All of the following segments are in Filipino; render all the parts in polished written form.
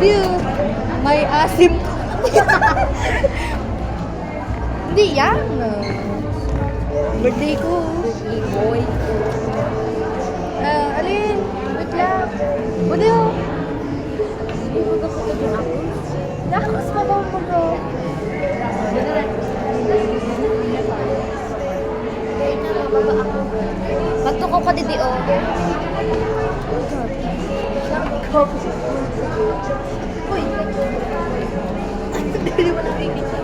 Hindi, may asim. Hindi yan. Birthday ko. Birthday boy. Alin? Wait lang. Buti oh. Nakas pa daw mo bro. Magtuko ka didi oh. Uy. Hindi mo nakikita.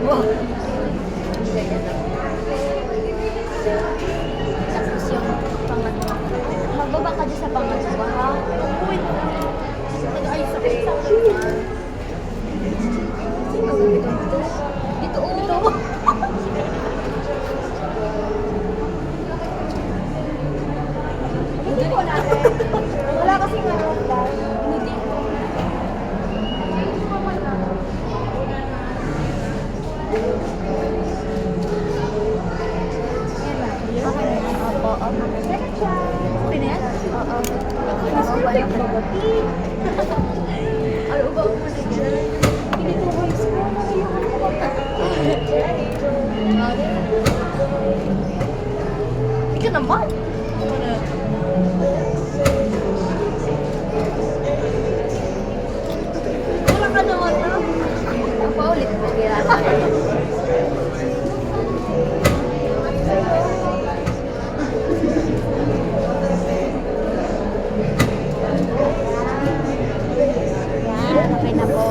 Wow. Tapos yung pangatlo. Magbaba ka dyan sa pangatlo ha? Uy. Ay, sakit. Dito oh. Dito. Hindi ko na. Wala kasi nga. Hindi. Opo, opo. Okay na yan? Oo. Ako ba yung babati? Ano ba? Hindi ko voice ko. Ikaw naman. Wala ka naman na. Paulit po. Kailangan. Yan, okay na po.